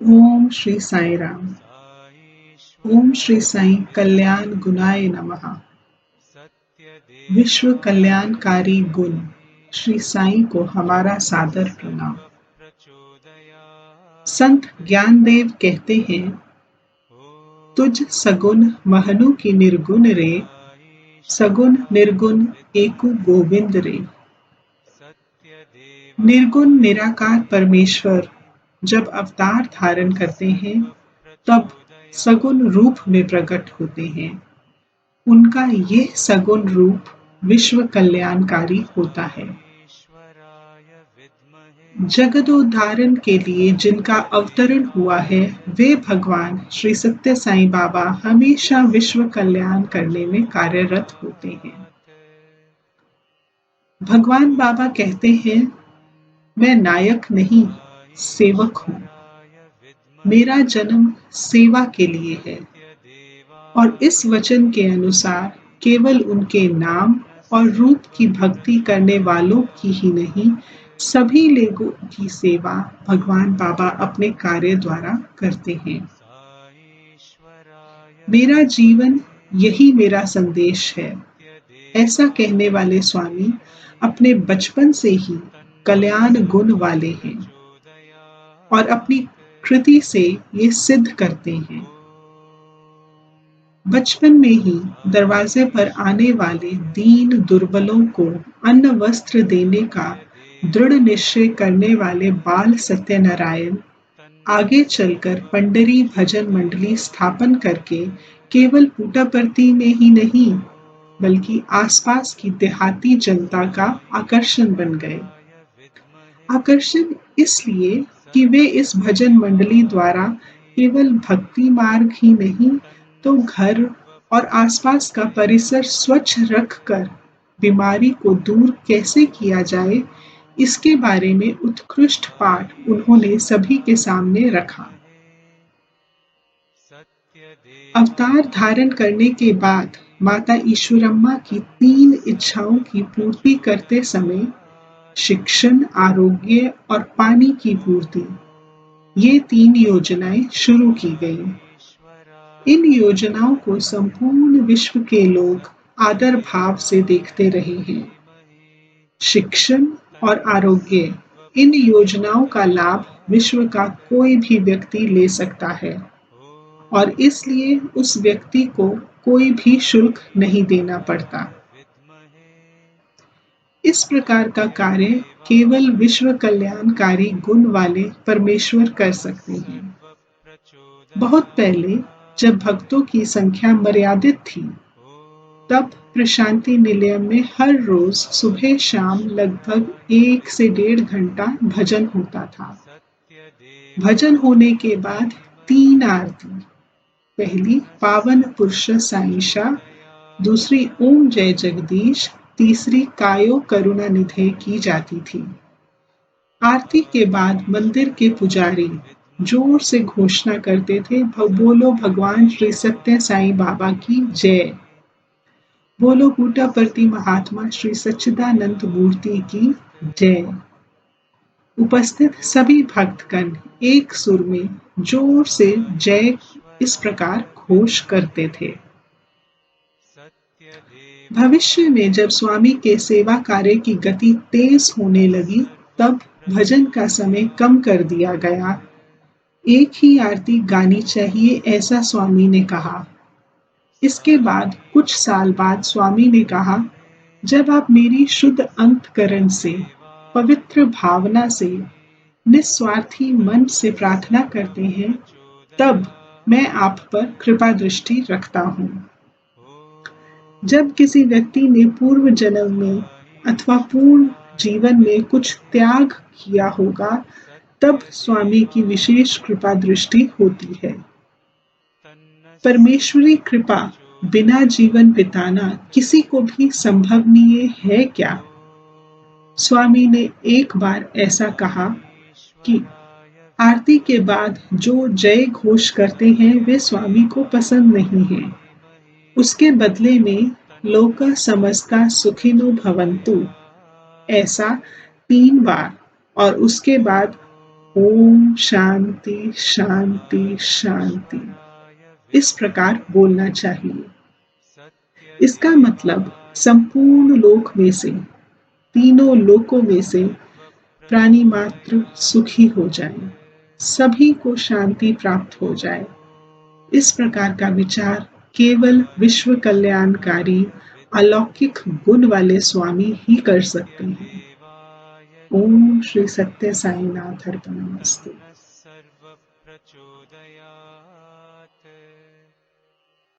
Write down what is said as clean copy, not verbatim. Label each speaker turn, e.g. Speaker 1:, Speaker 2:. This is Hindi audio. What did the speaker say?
Speaker 1: ओम श्री साई राम। ओम श्री साई कल्याण गुणाय नमः। विश्व कल्याणकारी गुण श्री साई को हमारा सादर प्रणाम। संत ज्ञानदेव कहते हैं, तुझ सगुन महनु की निर्गुण रे, सगुन निर्गुण एकु गोविंद रे। निर्गुण निराकार परमेश्वर जब अवतार धारण करते हैं तब सगुण रूप में प्रकट होते हैं। उनका ये सगुण रूप विश्व कल्याणकारी होता है। जगदोद्धारण के लिए जिनका अवतरण हुआ है वे भगवान श्री सत्य साईं बाबा हमेशा विश्व कल्याण करने में कार्यरत होते हैं। भगवान बाबा कहते हैं, मैं नायक नहीं सेवक हूँ। मेरा जन्म सेवा के लिए है और इस वचन के अनुसार केवल उनके नाम और रूप की भक्ति करने वालों की ही नहीं, सभी लोगों की सेवा भगवान बाबा अपने कार्य द्वारा करते हैं। मेरा जीवन यही मेरा संदेश है, ऐसा कहने वाले स्वामी अपने बचपन से ही कल्याण गुण वाले हैं और अपनी कृति से ये सिद्ध करते हैं। बचपन में ही दरवाजे पर आने वाले दीन दुर्बलों को अन्न वस्त्र देने का दृढ़ निश्चय करने वाले बाल सत्यनारायण आगे चलकर पंडरी भजन मंडली स्थापन करके केवल पुट्टपर्थी में ही नहीं बल्कि आसपास की देहाती जनता का आकर्षण बन गए। आकर्षण इसलिए कि वे इस भजन मंडली द्वारा केवल भक्ति मार्ग ही नहीं तो घर और आसपास का परिसर स्वच्छ रखकर बीमारी को दूर कैसे किया जाए, इसके बारे में उत्कृष्ट पाठ उन्होंने सभी के सामने रखा। अवतार धारण करने के बाद माता ईश्वरम्मा की 3 इच्छाओं की पूर्ति करते समय शिक्षण, आरोग्य और पानी की पूर्ति, ये 3 योजनाएं शुरू की गईं। इन योजनाओं को संपूर्ण विश्व के लोग आदर भाव से देखते रहे हैं। शिक्षण और आरोग्य, इन योजनाओं का लाभ विश्व का कोई भी व्यक्ति ले सकता है और इसलिए उस व्यक्ति को कोई भी शुल्क नहीं देना पड़ता। इस प्रकार का कार्य केवल विश्व कल्याणकारी गुण वाले परमेश्वर कर सकते हैं। बहुत पहले जब भक्तों की संख्या मर्यादित थी, तब प्रशांति निलयम में हर रोज सुबह शाम लगभग 1 से 1.5 घंटा भजन होता था। भजन होने के बाद 3 आरती, पहली पावन पुरुष साईशा, दूसरी ओम जय जगदीश, तीसरी कायो करुणा निधे की जाती थी। आरती के बाद मंदिर के पुजारी जोर से घोषणा करते थे, बोलो भगवान श्री सत्य साईं बाबा की जय, बोलो पुट्टपर्थी महात्मा श्री सच्चिदानंद मूर्ति की जय। उपस्थित सभी भक्तगण एक सुर में जोर से जय इस प्रकार घोष करते थे। भविष्य में जब स्वामी के सेवा कार्य की गति तेज होने लगी, तब भजन का समय कम कर दिया गया। एक ही आरती गानी चाहिए, ऐसा स्वामी ने कहा। इसके बाद कुछ साल बाद स्वामी ने कहा, जब आप मेरी शुद्ध अंतकरण से, पवित्र भावना से, निस्वार्थी मन से प्रार्थना करते हैं, तब मैं आप पर कृपा दृष्टि रखता हूँ। जब किसी व्यक्ति ने पूर्व जन्म में अथवा पूर्ण जीवन में कुछ त्याग किया होगा, तब स्वामी की विशेष कृपा दृष्टि होती है। परमेश्वरी कृपा बिना जीवन बिताना किसी को भी संभवनीय है क्या? स्वामी ने एक बार ऐसा कहा कि आरती के बाद जो जय घोष करते हैं वे स्वामी को पसंद नहीं है। उसके बदले में लोका समस्ता सुखिनो भवन्तु, ऐसा 3 बार और उसके बाद ओम शांति शांति शांति इस प्रकार बोलना चाहिए। इसका मतलब संपूर्ण लोक में से, तीनों लोकों में से प्राणी मात्र सुखी हो जाए, सभी को शांति प्राप्त हो जाए। इस प्रकार का विचार केवल विश्व कल्याणकारी अलौकिक गुण वाले स्वामी ही कर सकते हैं। ओम श्री सत्य साईनाथ अर्पणमस्तु।